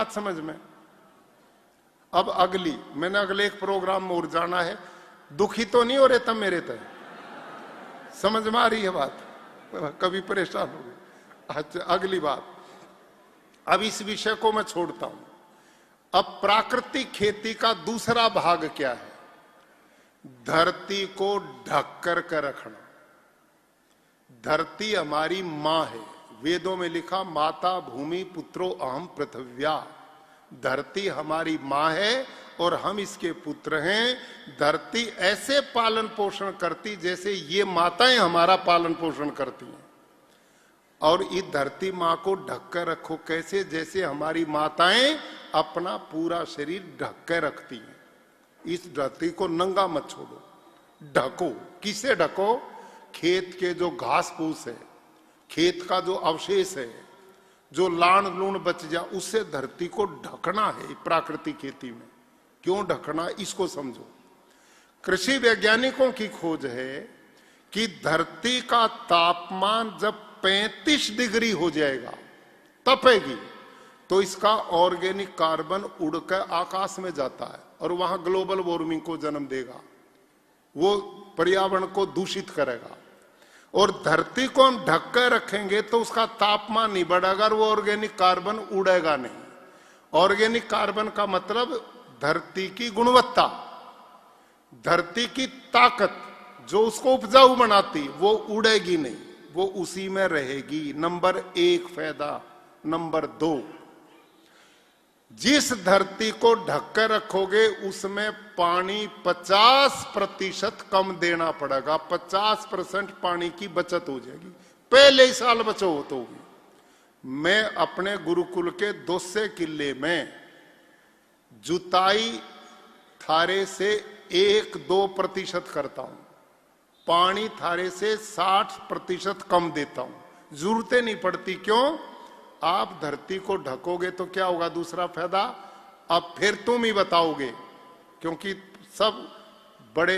बात समझ में? अब अगली, मैंने अगले एक प्रोग्राम में और जाना है। दुखी तो नहीं हो रहे तब मेरे तय? समझ में आ रही है बात? कभी परेशान हो गए? अच्छा, अगली बात, अब इस विषय को मैं छोड़ता हूं। अब प्राकृतिक खेती का दूसरा भाग क्या है? धरती को ढक कर रखना। धरती हमारी मां है। वेदों में लिखा माता भूमि पुत्रो अहम पृथिव्या। धरती हमारी मां है और हम इसके पुत्र हैं। धरती ऐसे पालन पोषण करती जैसे ये माताएं हमारा पालन पोषण करती हैं। और इस धरती मां को ढक कर रखो कैसे? जैसे हमारी माताएं अपना पूरा शरीर ढक कर रखती हैं। इस धरती को नंगा मत छोड़ो, ढको। किसे ढको? खेत के जो घास फूस है, खेत का जो अवशेष है, जो लाण लूण बच जा, उससे धरती को ढकना है। प्राकृतिक खेती में क्यों ढकना, इसको समझो। कृषि वैज्ञानिकों की खोज है कि धरती का तापमान जब 35 डिग्री हो जाएगा, तपेगी, तो इसका ऑर्गेनिक कार्बन उड़कर आकाश में जाता है और वहां ग्लोबल वार्मिंग को जन्म देगा। वो पर्यावरण को दूषित करेगा। और धरती को हम ढक कर रखेंगे तो उसका तापमान नहीं बढ़ेगा और वो ऑर्गेनिक कार्बन उड़ेगा नहीं। ऑर्गेनिक कार्बन का मतलब धरती की गुणवत्ता, धरती की ताकत जो उसको उपजाऊ बनाती, वो उड़ेगी नहीं, वो उसी में रहेगी। नंबर 1 फायदा। नंबर 2, जिस धरती को ढककर रखोगे उसमें पानी 50% कम देना पड़ेगा। 50% पानी की बचत हो जाएगी। पहले ही साल बचो तो होगी। मैं अपने गुरुकुल के 200 किले में जुताई थारे से 1-2% करता हूं। पानी थारे से 60% कम देता हूं। जरूरतें नहीं पड़ती। क्यों? आप धरती को ढकोगे तो क्या होगा? दूसरा फायदा, अब फिर तुम ही बताओगे, क्योंकि सब बड़े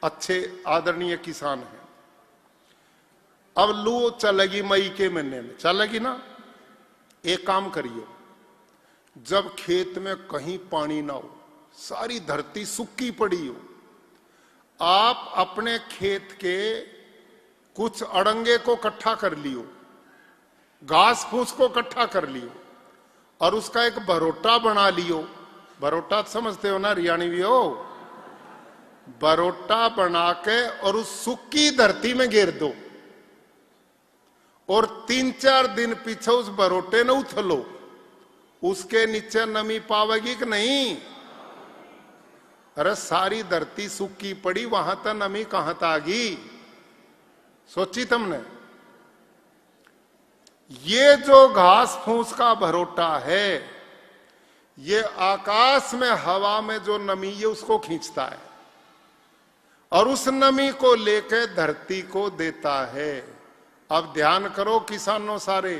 अच्छे आदरणीय किसान हैं। अब लू चलेगी मई के महीने में, चलेगी ना? एक काम करियो, जब खेत में कहीं पानी ना हो, सारी धरती सूखी पड़ी हो, आप अपने खेत के कुछ अड़ंगे को इकट्ठा कर लियो, घास फूस को इकट्ठा कर लियो और उसका एक भरोटा बना लियो। भरोटा समझते हो ना, रियाणी भी हो? भरोटा बना के और उस सूखी धरती में घेर दो और 3-4 दिन पीछे उस भरोटे ने उथलो। उसके नीचे नमी पावेगी कि नहीं? अरे सारी धरती सूखी पड़ी, वहां तक नमी कहां तक आ गई? सोची तुमने? ये जो घास फूस का भरोटा है, ये आकाश में हवा में जो नमी है उसको खींचता है और उस नमी को लेकर धरती को देता है। अब ध्यान करो किसानों सारे,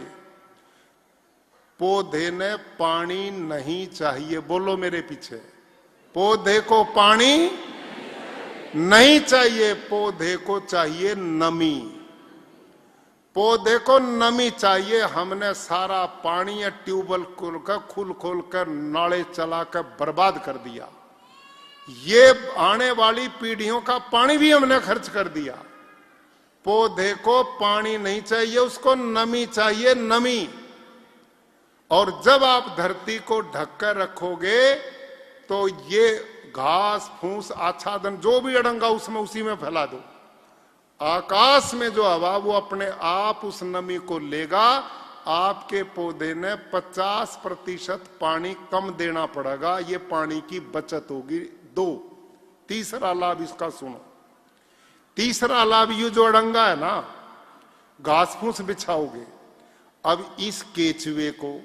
पौधे ने पानी नहीं चाहिए, बोलो मेरे पीछे, पौधे को पानी नहीं चाहिए, पौधे को चाहिए नमी। पौधे को नमी चाहिए। हमने सारा पानी या ट्यूबवेल खोल कर नाले चलाकर बर्बाद कर दिया। ये आने वाली पीढ़ियों का पानी भी हमने खर्च कर दिया। पौधे को पानी नहीं चाहिए, उसको नमी चाहिए, नमी। और जब आप धरती को ढककर रखोगे तो ये घास फूस आच्छादन जो भी अड़ंगा उसमें उसी में फैला दो। आकाश में जो हवा वो अपने आप उस नमी को लेगा। आपके पौधे ने 50% पानी कम देना पड़ेगा। ये पानी की बचत होगी। 2, तीसरा लाभ इसका सुनो। तीसरा लाभ ये जो अड़ंगा है ना, घास फूस बिछाओगे, अब इस केचुए को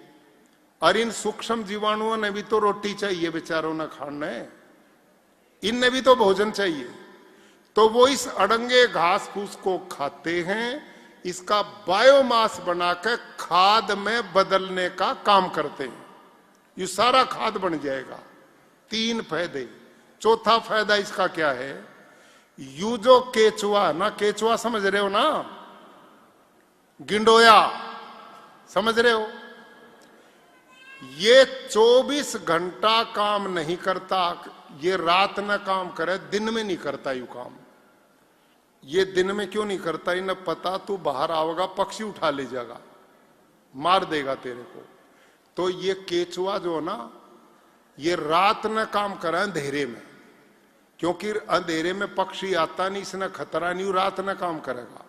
और इन सूक्ष्म जीवाणुओं ने भी तो रोटी चाहिए, बेचारों ने खाना है, इनने भी तो भोजन चाहिए। तो वो इस अड़ंगे घास फूस को खाते हैं, इसका बायोमास बनाकर खाद में बदलने का काम करते हैं। ये सारा खाद बन जाएगा। 3 फायदे। चौथा फायदा इसका क्या है? यू जो केचुआ ना, केचुआ समझ रहे हो ना, गिंडोया समझ रहे हो? ये 24 घंटा काम नहीं करता, ये रात में काम करे, दिन में नहीं करता यू काम। ये दिन में क्यों नहीं करता, इन्हें पता तू बाहर आओगा पक्षी उठा ले जाएगा, मार देगा तेरे को। तो ये केचुआ जो ना, ये रात में काम करे अंधेरे में, क्योंकि अंधेरे में पक्षी आता नहीं, इसने खतरा नहीं, रात में काम करेगा।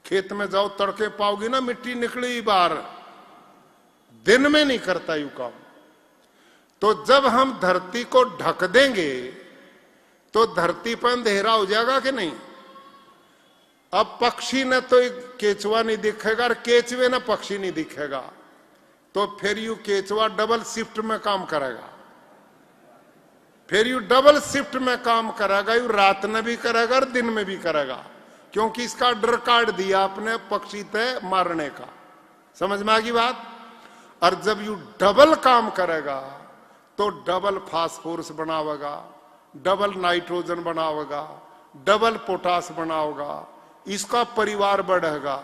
खेत में जाओ तड़के पाओगी ना मिट्टी निकली बाहर, दिन में नहीं करता यू काम। तो जब हम धरती को ढक देंगे तो धरती पर अंधेरा हो जाएगा कि नहीं। अब पक्षी ने तो केचुआ नहीं दिखेगा और केचुए ने पक्षी नहीं दिखेगा, तो फिर यू केचुआ डबल शिफ्ट में काम करेगा, फिर यू डबल शिफ्ट में काम करेगा, यू रात में भी करेगा और दिन में भी करेगा, क्योंकि इसका डर काट दिया अपने पक्षी तय मारने का। समझ में आ गई बात। और जब यू डबल काम करेगा तो डबल फास्फोरस बनावेगा, डबल नाइट्रोजन बनावेगा, डबल पोटास बनावेगा, इसका परिवार बढ़ेगा,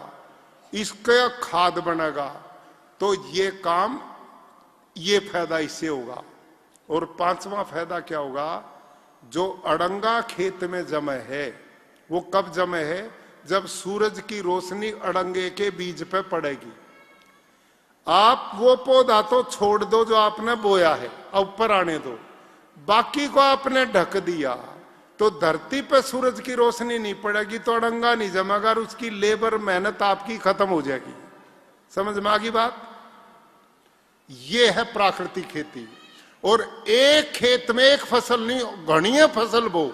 इसका खाद बनेगा। तो ये काम, ये फायदा इससे होगा। और पांचवा फायदा क्या होगा, जो अड़ंगा खेत में जमे है वो कब जमे है, जब सूरज की रोशनी अड़ंगे के बीज पे पड़ेगी। आप वो पौधा तो छोड़ दो जो आपने बोया है, ऊपर आने दो, बाकी को आपने ढक दिया तो धरती पे सूरज की रोशनी नहीं पड़ेगी तो अड़ंगा नहीं जमेगा और उसकी लेबर मेहनत आपकी खत्म हो जाएगी। समझ में आ गई बात। ये है प्राकृतिक खेती। और एक खेत में एक फसल नहीं, घनी फसल बो।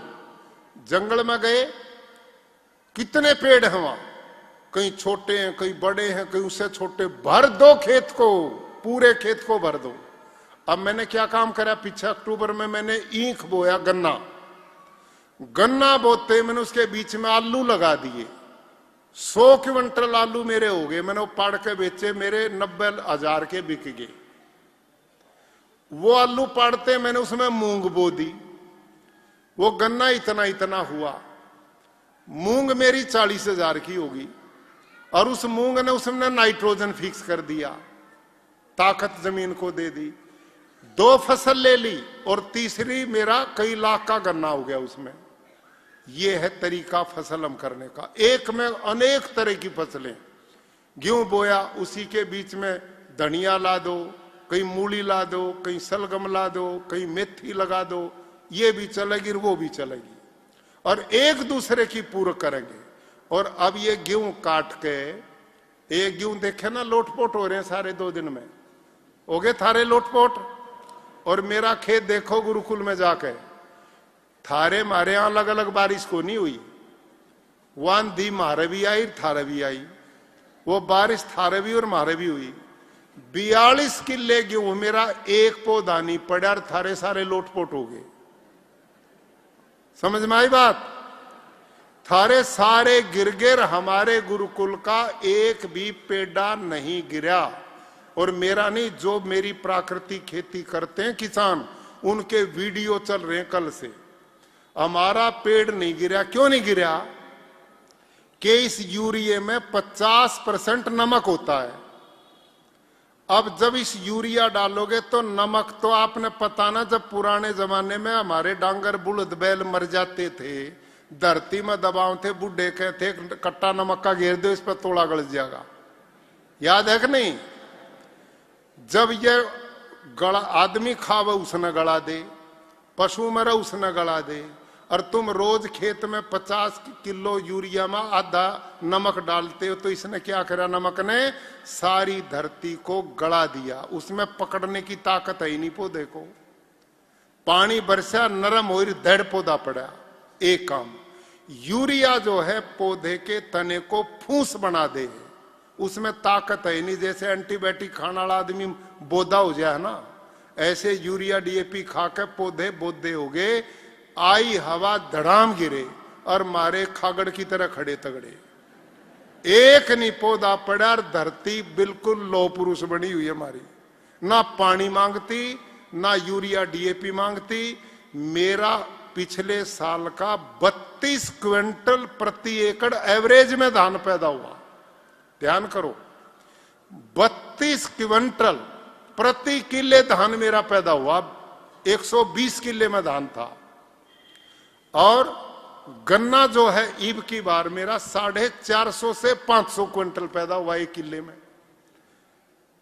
जंगल में गए, कितने पेड़ हैं वहां, कहीं छोटे हैं कहीं बड़े हैं कहीं उससे छोटे, भर दो खेत को, पूरे खेत को भर दो। अब मैंने क्या काम करा, पीछे अक्टूबर में मैंने ईख बोया, गन्ना बोते मैंने उसके बीच में आलू लगा दिए। 100 क्विंटल आलू मेरे हो गए, मैंने वो पाड़ के बेचे, मेरे 90,000 के बिक गए। वो आलू पाड़ते मैंने उसमें मूंग बो दी, वो गन्ना इतना इतना हुआ, मूंग मेरी 40,000 की होगी। और उस मूंग ने उसने नाइट्रोजन फिक्स कर दिया, ताकत जमीन को दे दी। 2 फसल ले ली और तीसरी मेरा कई लाख का गन्ना हो गया उसमें। यह है तरीका फसल हम करने का। एक में अनेक तरह की फसलें, गेहूं बोया उसी के बीच में धनिया ला दो, कहीं मूली ला दो, कहीं सलगम ला दो, कहीं मेथी लगा दो, ये भी चलेगी वो भी चलेगी और एक दूसरे की पूरक करेंगे। और अब ये गेहूं काट के, एक गेहूं देखे ना लोटपोट हो रहे हैं सारे 2 दिन में, हो गए थारे लोटपोट। और मेरा खेत देखो गुरुकुल में जाके, थारे मारे यहां अलग अलग बारिश को नहीं हुई, वांधी मारे भी आई थारे भी आई, वो बारिश थारे भी और मारे भी हुई। 42 किले गेहूं मेरा एक पौधा नहीं पड़ा और थारे सारे लोटपोट हो गए। समझ में आई बात। थारे सारे गिर गिर, हमारे गुरुकुल का एक भी पेड़ा नहीं गिरा। और मेरा नहीं, जो मेरी प्राकृतिक खेती करते हैं किसान, उनके वीडियो चल रहे हैं कल से। हमारा पेड़ नहीं गिरा। क्यों नहीं गिरा, कि इस यूरिया में 50% नमक होता है। अब जब इस यूरिया डालोगे तो नमक तो आपने पता ना, जब पुराने जमाने में हमारे डांगर बुलद बैल मर जाते थे, धरती में दबाव थे, बुढ़े कहते कट्टा नमक का घेर दो, इस पर तोड़ा गल जाएगा। याद है कि नहीं। जब ये गला आदमी खावे उसने गला दे, पशु मरे उसने गला दे, और तुम रोज खेत में 50 किलो यूरिया में आधा नमक डालते हो, तो इसने क्या करा, नमक ने सारी धरती को गला दिया। उसमें पकड़ने की ताकत है ही नहीं पौधे को। पानी बरसा नरम हो, धड़ पौधा पड़ा। एक काम यूरिया जो है पौधे के तने को फूस बना दे, उसमें ताकत है नहीं। जैसे एंटीबायोटिक खाने वाला आदमी बोधा हो जाए ना, ऐसे यूरिया डीएपी खा के पौधे बोधे हो गए। आई हवा धड़ाम गिरे और मारे खागड़ की तरह खड़े तगड़े, एक नहीं पौधा पड़ा और धरती बिल्कुल लो पुरुष बनी हुई हमारी। ना पानी मांगती, ना यूरिया डीएपी मांगती। मेरा पिछले साल का 32 क्विंटल प्रति एकड़ एवरेज में धान पैदा हुआ। ध्यान करो, 32 क्विंटल। प्रति किले धान मेरा पैदा हुआ। 120 किले में धान था। और गन्ना जो है ईब की बार मेरा 450 से 500 क्विंटल पैदा हुआ एक किले में।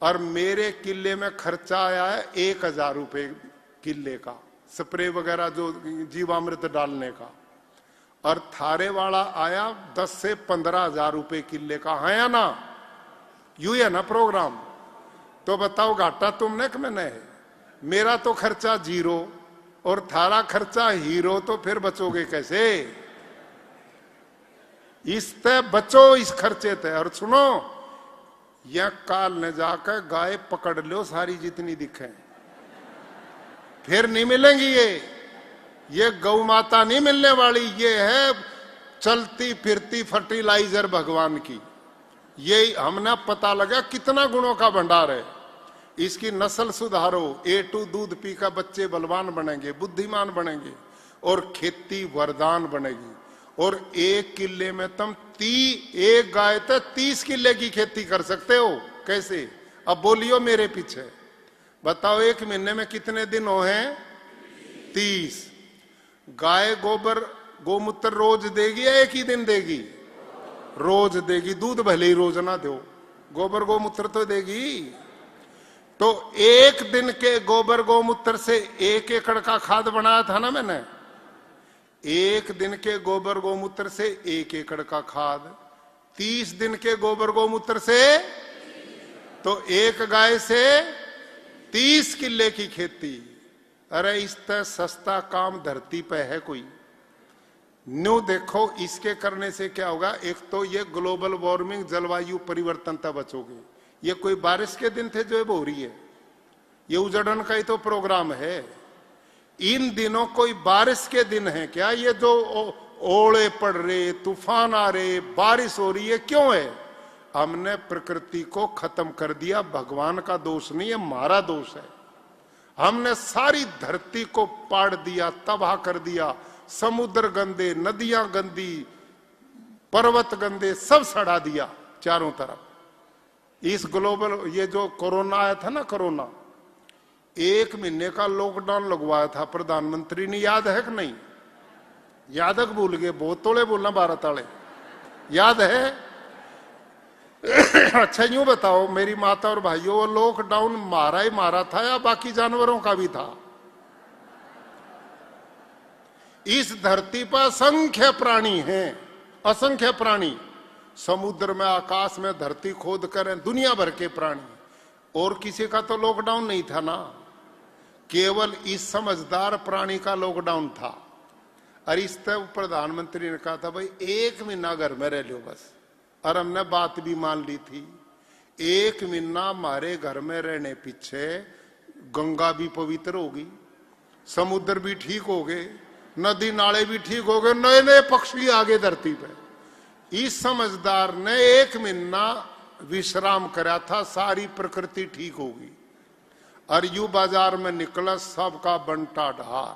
और मेरे किले में खर्चा आया है 1000 रुपए किले का, स्प्रे वगैरह जो जीवामृत डालने का। और थारे वाला आया 10 से 15 हजार रुपए किले का, है या ना? यू है ना प्रोग्राम? तो बताओ घाटा तुमने कि मैंने है? मेरा तो खर्चा 0 और थारा खर्चा हीरो, तो फिर बचोगे कैसे? इससे बचो, इस खर्चे थे। और सुनो, यह काल ने जाकर गाय पकड़ लो सारी जितनी दिखे, फिर नहीं मिलेंगी। ये गौ माता नहीं मिलने वाली, ये है चलती फिरती फर्टिलाइजर भगवान की। ये हमने पता लगा कितना गुणों का भंडार है। इसकी नस्ल सुधारो, A2 दूध पी का बच्चे बलवान बनेंगे, बुद्धिमान बनेंगे, और खेती वरदान बनेगी। और एक किले में तुम एक गाय तो 30 किले की खेती कर सकते हो। कैसे? अब बोलियो मेरे पीछे, बताओ एक महीने में कितने दिन हो हैं? 30। गाय गोबर गोमूत्र रोज देगी या एक ही दिन देगी? रोज देगी। दूध भले ही रोज ना दो, गोबर गोमूत्र तो देगी। तो एक दिन के गोबर गोमूत्र से 1 एकड़ का खाद बनाया था ना मैंने। एक दिन के गोबर गोमूत्र से 1 एकड़ का खाद, 30 दिन के गोबर गोमूत्र से, तो एक गाय से 30 किले की खेती। अरे इस तरह सस्ता काम धरती पे है कोई? न्यू देखो, इसके करने से क्या होगा? एक तो ये ग्लोबल वार्मिंग, जलवायु परिवर्तन तक बचोगे। ये कोई बारिश के दिन थे जो हो रही है? ये उजड़न का ही तो प्रोग्राम है। इन दिनों कोई बारिश के दिन है क्या? ये जो ओले पड़ रहे, तूफान आ रहे, बारिश हो रही है, क्यों है? हमने प्रकृति को खत्म कर दिया। भगवान का दोष नहीं है, हमारा दोष है। हमने सारी धरती को पाड़ दिया, तबाह कर दिया। समुद्र गंदे, नदियां गंदी, पर्वत गंदे, सब सड़ा दिया चारों तरफ। इस ग्लोबल, ये जो कोरोना आया था ना, कोरोना 1 महीने का लॉकडाउन लगवाया था प्रधानमंत्री ने, याद है कि नहीं? याद है कि भूल गए? बहुत तोड़े बोलना, 12 ताले याद है? अच्छा यूं बताओ मेरी माता और भाइयों, वो लॉकडाउन मारा ही मारा था या बाकी जानवरों का भी था? इस धरती पर असंख्य प्राणी हैं, असंख्य प्राणी। समुद्र में, आकाश में, धरती खोद कर दुनिया भर के प्राणी। और किसी का तो लॉकडाउन नहीं था ना, केवल इस समझदार प्राणी का लॉकडाउन था। और इस तरह प्रधानमंत्री ने कहा था भाई 1 महीना घर में रह लो बस। और हमने बात भी मान ली थी। 1 महीना हमारे घर में रहने पीछे गंगा भी पवित्र होगी, समुद्र भी ठीक हो गए, नदी नाले भी ठीक हो गए, नए नए पक्षी आ गए धरती पे। इस समझदार ने 1 महीना विश्राम करा था, सारी प्रकृति ठीक होगी। और यू बाजार में निकला सबका बंटा ढार,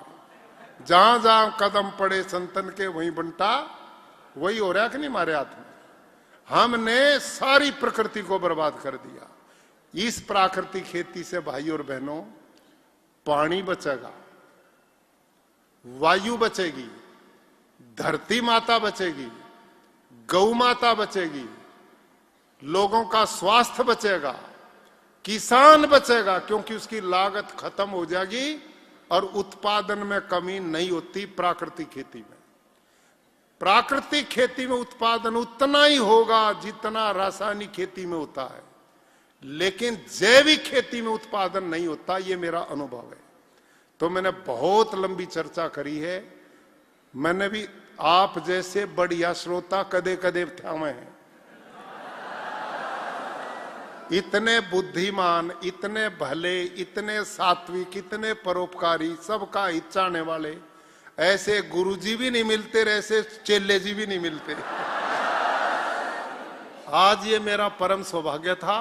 जहां जहां कदम पड़े संतन के वहीं बंटा। वही हो रहा है कि नहीं हमारे हाथ में? हमने सारी प्रकृति को बर्बाद कर दिया। इस प्राकृतिक खेती से भाई और बहनों, पानी बचेगा, वायु बचेगी, धरती माता बचेगी, गौ माता बचेगी, लोगों का स्वास्थ्य बचेगा, किसान बचेगा, क्योंकि उसकी लागत खत्म हो जाएगी और उत्पादन में कमी नहीं होती प्राकृतिक खेती में। प्राकृतिक खेती में उत्पादन उतना ही होगा जितना रासायनिक खेती में होता है, लेकिन जैविक खेती में उत्पादन नहीं होता, ये मेरा अनुभव है। तो मैंने बहुत लंबी चर्चा करी है। मैंने भी आप जैसे बढ़िया श्रोता कदे कदे थामे हैं। इतने बुद्धिमान, इतने भले, इतने सात्विक, इतने परोपकारी, सबका हित चाहने वाले ऐसे गुरुजी भी नहीं मिलते, ऐसे चेले जी भी नहीं मिलते। आज ये मेरा परम सौभाग्य था।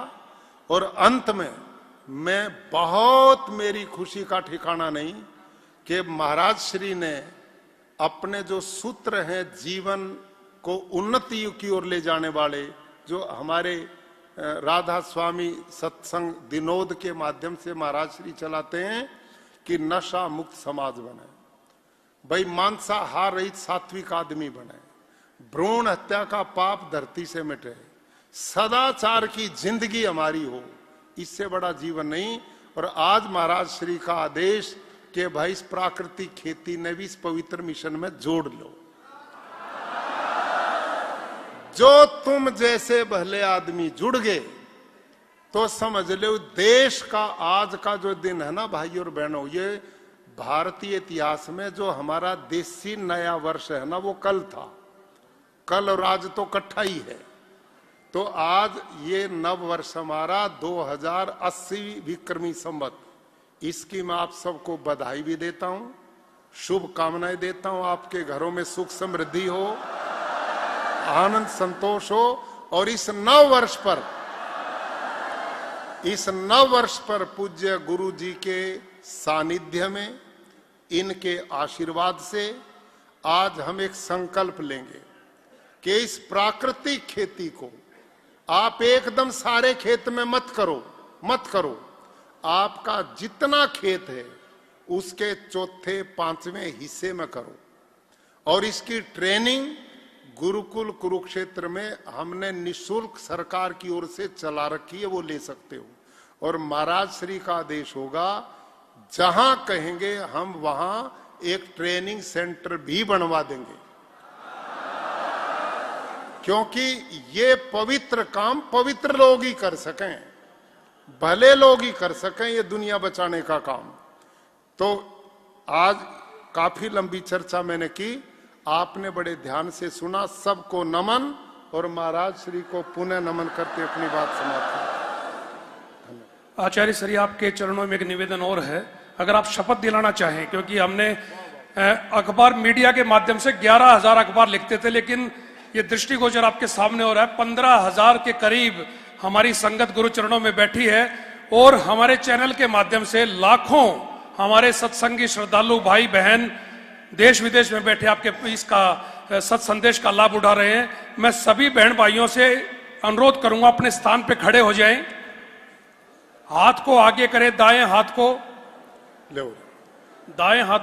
और अंत में मैं बहुत, मेरी खुशी का ठिकाना नहीं कि महाराज श्री ने अपने जो सूत्र हैं जीवन को उन्नति की ओर ले जाने वाले, जो हमारे राधा स्वामी सत्संग दिनोद के माध्यम से महाराज श्री चलाते हैं कि नशा मुक्त समाज बने, भाई मांसाहार रहित सात्विक आदमी बने, भ्रूण हत्या का पाप धरती से मिटे, सदाचार की जिंदगी हमारी हो, इससे बड़ा जीवन नहीं। और आज महाराज श्री का आदेश कि भाई इस प्राकृतिक खेती ने भी इस पवित्र मिशन में जोड़ लो। जो तुम जैसे भले आदमी जुड़ गए तो समझ लो देश का आज का जो दिन है ना भाई और बहनों, ये भारतीय इतिहास में जो हमारा देसी नया वर्ष है ना वो कल था, कल और आज तो इकट्ठा ही है। तो आज ये नव वर्ष हमारा 2080 विक्रमी संवत, इसकी मैं आप सबको बधाई भी देता हूं, शुभकामनाएं देता हूं। आपके घरों में सुख समृद्धि हो, आनंद संतोष हो। और इस नव वर्ष पर पूज्य गुरु जी के सानिध्य में, इनके आशीर्वाद से आज हम एक संकल्प लेंगे कि इस प्राकृतिक खेती को आप एकदम सारे खेत में मत करो। आपका जितना खेत है उसके चौथे पांचवें हिस्से में करो। और इसकी ट्रेनिंग गुरुकुल कुरुक्षेत्र में हमने निशुल्क सरकार की ओर से चला रखी है, वो ले सकते हो। और महाराज श्री का आदेश होगा, जहां कहेंगे हम वहां एक ट्रेनिंग सेंटर भी बनवा देंगे, क्योंकि ये पवित्र काम पवित्र लोग ही कर सकें, भले लोग ही कर सकें ये दुनिया बचाने का काम। तो आज काफी लंबी चर्चा मैंने की, आपने बड़े ध्यान से सुना। सबको नमन, और महाराज श्री को पुनः नमन करते अपनी बात समाप्त करें। आचार्य श्री, आपके चरणों में एक निवेदन और है, अगर आप शपथ दिलाना चाहें, क्योंकि हमने अखबार मीडिया के माध्यम से 11,000 अखबार लिखते थे, लेकिन ये दृष्टिगोचर आपके सामने हो रहा है, 15,000 के करीब हमारी संगत गुरु चरणों में बैठी है। और हमारे चैनल के माध्यम से लाखों हमारे सत्संगी श्रद्धालु भाई बहन देश विदेश में बैठे आपके इसका सत संदेश का लाभ उठा रहे हैं। मैं सभी बहन भाइयों से अनुरोध करूंगा, अपने स्थान पे खड़े हो जाएं, हाथ को आगे करें, दाएं हाथ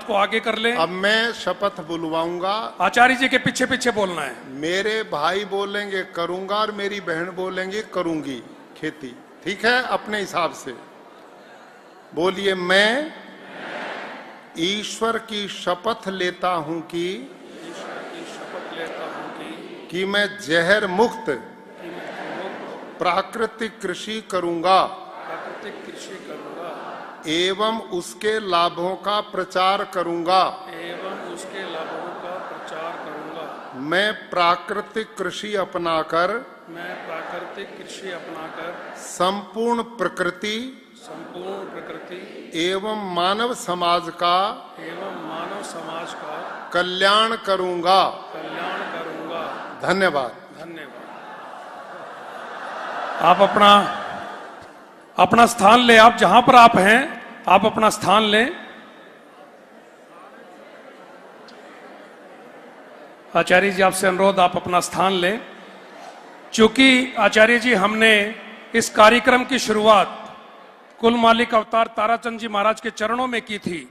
को आगे कर लें। अब मैं शपथ बुलवाऊंगा, आचार्य जी के पीछे पीछे बोलना है। मेरे भाई बोलेंगे करूंगा और मेरी बहन बोलेंगे करूंगी खेती, ठीक है? अपने हिसाब से बोलिए। मैं ईश्वर की शपथ लेता हूं कि मैं जहर मुक्त प्राकृतिक कृषि करूंगा एवं उसके लाभों का प्रचार करूंगा। मैं प्राकृतिक कृषि अपनाकर संपूर्ण प्रकृति एवं मानव समाज का कल्याण करूंगा। धन्यवाद। आप अपना स्थान ले, आप जहां पर आप हैं आप अपना स्थान लें। आचार्य जी आपसे अनुरोध, आप अपना स्थान लें। चूंकि आचार्य जी हमने इस कार्यक्रम की शुरुआत कुल मालिक अवतार ताराचंद जी महाराज के चरणों में की थी,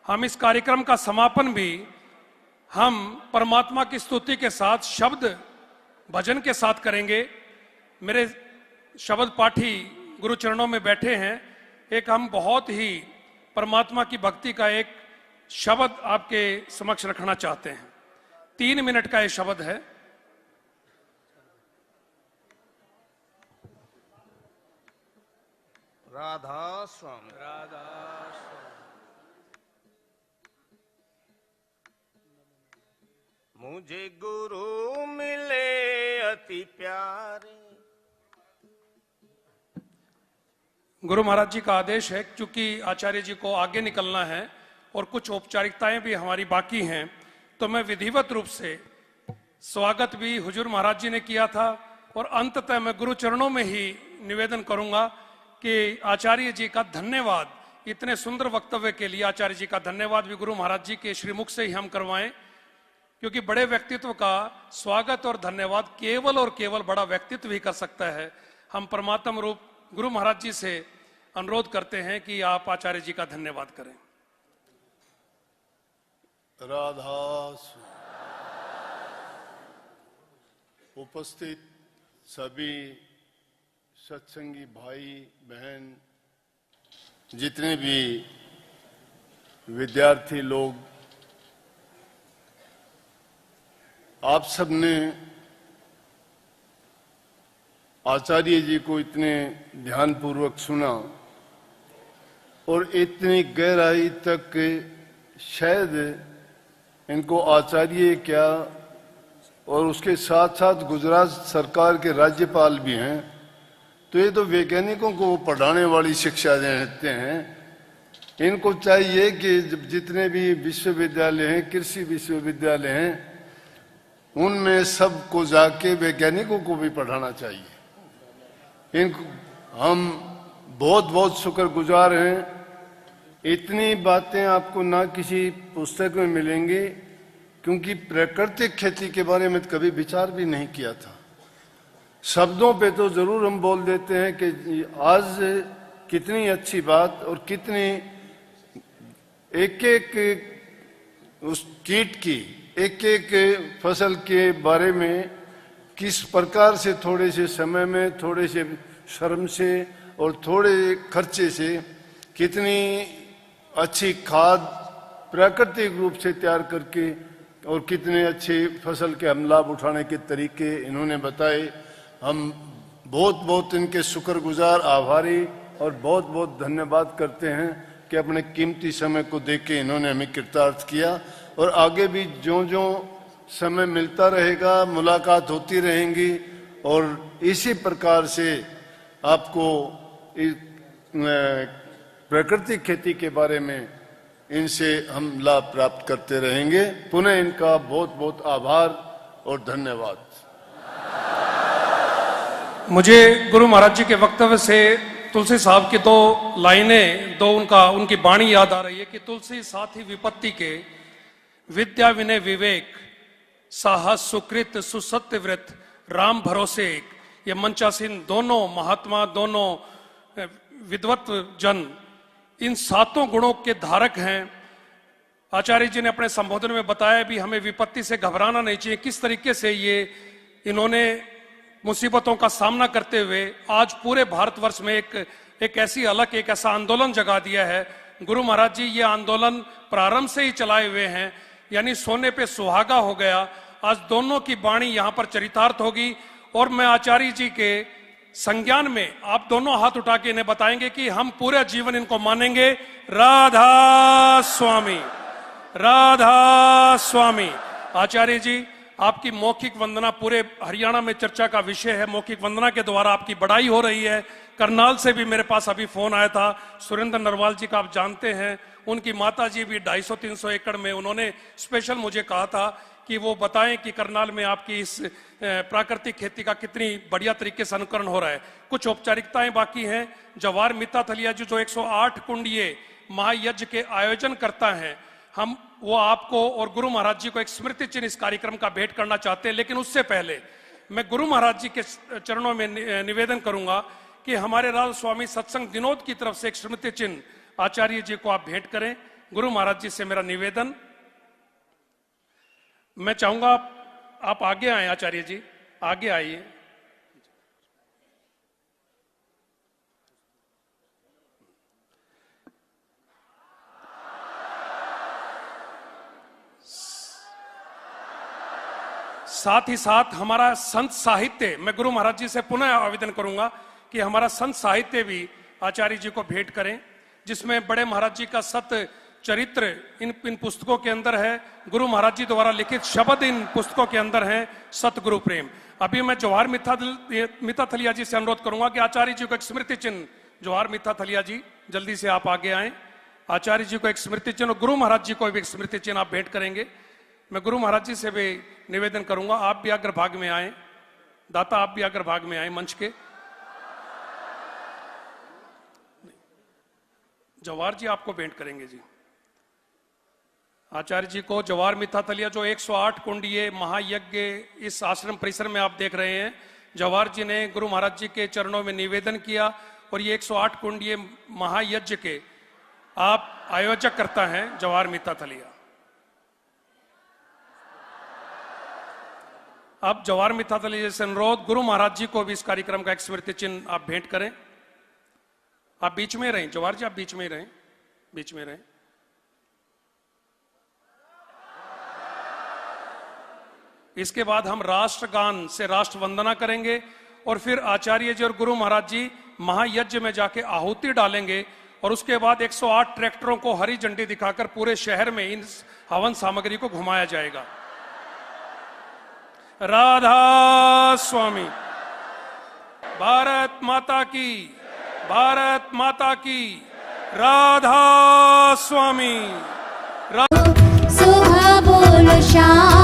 हम इस कार्यक्रम का समापन भी हम परमात्मा की स्तुति के साथ शब्द भजन के साथ करेंगे। मेरे शब्द पाठी गुरु चरणों में बैठे हैं, एक हम बहुत ही परमात्मा की भक्ति का एक शब्द आपके समक्ष रखना चाहते हैं। 3 मिनट का ये शब्द है। राधा स्वामी मुझे गुरु मिले अति प्यारे। गुरु महाराज जी का आदेश है, क्योंकि आचार्य जी को आगे निकलना है और कुछ औपचारिकताएं भी हमारी बाकी हैं, तो मैं विधिवत रूप से स्वागत भी हुजूर महाराज जी ने किया था और अंततः मैं गुरु चरणों में ही निवेदन करूंगा कि आचार्य जी का धन्यवाद, इतने सुंदर वक्तव्य के लिए आचार्य जी का धन्यवाद भी गुरु महाराज जी के श्रीमुख से ही हम करवाएं, क्योंकि बड़े व्यक्तित्व का स्वागत और धन्यवाद केवल और केवल बड़ा व्यक्तित्व ही कर सकता है। हम परमात्म रूप गुरु महाराज जी से अनुरोध करते हैं कि आप आचार्य जी का धन्यवाद करें। राधा उपस्थित सभी सत्संगी भाई बहन, जितने भी विद्यार्थी लोग, आप सबने आचार्य जी को इतने ध्यानपूर्वक सुना और इतनी गहराई तक शायद इनको आचार्य क्या और उसके साथ साथ गुजरात सरकार के राज्यपाल भी हैं, तो ये तो वैज्ञानिकों को वो पढ़ाने वाली शिक्षा देते हैं। इनको चाहिए कि जितने भी विश्वविद्यालय हैं, कृषि विश्वविद्यालय हैं, उनमें सबको जाके वैज्ञानिकों को भी पढ़ाना चाहिए। इनको हम बहुत बहुत शुक्रगुजार हैं। इतनी बातें आपको ना किसी पुस्तक में मिलेंगी, क्योंकि प्राकृतिक खेती के बारे में कभी विचार भी नहीं किया था। शब्दों पे तो जरूर हम बोल देते हैं कि आज कितनी अच्छी बात और कितनी एक एक उस कीट की एक एक फसल के बारे में किस प्रकार से थोड़े से समय में, थोड़े से श्रम से और थोड़े खर्चे से कितनी अच्छी खाद प्राकृतिक रूप से तैयार करके और कितने अच्छे फसल के हम लाभ उठाने के तरीके इन्होंने बताए। हम बहुत बहुत इनके शुक्रगुजार, आभारी और बहुत बहुत धन्यवाद करते हैं कि अपने कीमती समय को देके इन्होंने हमें कृतार्थ किया। और आगे भी जो जो समय मिलता रहेगा, मुलाकात होती रहेंगी और इसी प्रकार से आपको प्राकृतिक खेती के बारे में इनसे हम लाभ प्राप्त करते रहेंगे। पुनः इनका बहुत बहुत आभार और धन्यवाद। मुझे गुरु महाराज जी के वक्तव्य से तुलसी साहब की दो लाइनें, उनकी वाणी याद आ रही है कि तुलसी साथी विपत्ति के, विद्या विनय विवेक, साहस सुकृत सुसत्य व्रत, राम भरोसे एक। ये मंचासीन दोनों महात्मा, दोनों विद्वत जन इन सातों गुणों के धारक हैं। आचार्य जी ने अपने संबोधन में बताया भी हमें विपत्ति से घबराना नहीं चाहिए। किस तरीके से इन्होंने मुसीबतों का सामना करते हुए आज पूरे भारतवर्ष में एक ऐसी अलग, एक ऐसा आंदोलन जगा दिया है। गुरु महाराज जी ये आंदोलन प्रारंभ से ही चलाए हुए हैं, यानी सोने पे सुहागा हो गया। आज दोनों की वाणी यहाँ पर चरितार्थ होगी और मैं आचार्य जी के संज्ञान में आप दोनों हाथ उठा के इन्हें बताएंगे कि हम पूरा जीवन इनको मानेंगे। राधा स्वामी, राधा स्वामी। आचार्य जी आपकी मौखिक वंदना पूरे हरियाणा में चर्चा का विषय है। मौखिक वंदना के द्वारा आपकी बड़ाई हो रही है। करनाल से भी मेरे पास अभी फोन आया था, सुरेंद्र नरवाल जी का आप जानते हैं, उनकी माता जी भी 250-300 एकड़ में, उन्होंने स्पेशल मुझे कहा था कि वो बताएं कि करनाल में आपकी इस प्राकृतिक खेती का कितनी बढ़िया तरीके से अनुकरण हो रहा है। कुछ औपचारिकताएं बाकी हैं। जवाहर मित्ता थलिया जी जो 108 कुंडीय महायज्ञ के आयोजन करता है, हम वो आपको और गुरु महाराज जी को एक स्मृति चिन्ह इस कार्यक्रम का भेंट करना चाहते हैं। लेकिन उससे पहले मैं गुरु महाराज जी के चरणों में निवेदन करूंगा कि हमारे राज स्वामी सत्संग विनोद की तरफ से एक स्मृति चिन्ह आचार्य जी को आप भेंट करें। गुरु महाराज जी से मेरा निवेदन। मैं चाहूंगा आप आगे आए, आचार्य जी आगे आइए। साथ ही साथ हमारा संत साहित्य, मैं गुरु महाराज जी से पुनः आवेदन करूंगा कि हमारा संत साहित्य भी आचार्य जी को भेंट करें, जिसमें बड़े महाराज जी का सत चरित्र इन पुस्तकों के अंदर है। गुरु महाराज जी द्वारा लिखित शब्द इन पुस्तकों के अंदर हैं, सतगुरु प्रेम। अभी मैं जवाहर मित्ता थलिया जी से अनुरोध करूंगा कि आचार्य जी को एक स्मृति चिन्ह, जवाहर मित्ता थलिया जी जल्दी से आप आगे आए। आचार्य जी को एक स्मृति चिन्ह और गुरु महाराज जी को भी एक स्मृति चिन्ह आप भेंट करेंगे। मैं गुरु महाराज जी से भी निवेदन करूंगा, आप भी अग्रभाग में आए। दाता आप भी अग्रभाग में आए मंच के। जवाहर जी आपको भेंट करेंगे जी। आचार्य जी को जवाहर मित्ता थलिया जो 108 कुंडीय महायज्ञ इस आश्रम परिसर में आप देख रहे हैं, जवाहर जी ने गुरु महाराज जी के चरणों में निवेदन किया और ये 108 कुंडीय महायज्ञ के आप आयोजक करता हैं जवाहर मित्ताथलिया। अब जवाहर मित्ताथलिया से अनुरोध, गुरु महाराज जी को भी इस कार्यक्रम का एक स्मृति चिन्ह आप भेंट करें। आप बीच में रहें जवाहर जी, आप बीच में ही रहें, बीच में रहें। इसके बाद हम राष्ट्रगान से राष्ट्र वंदना करेंगे और फिर आचार्य जी और गुरु महाराज जी महायज्ञ में जाके आहुति डालेंगे और उसके बाद 108 ट्रैक्टरों को हरी झंडी दिखाकर पूरे शहर में इन हवन सामग्री को घुमाया जाएगा। राधा स्वामी। भारत माता की, भारत माता की। राधा स्वामी। सुबह बोलो शाम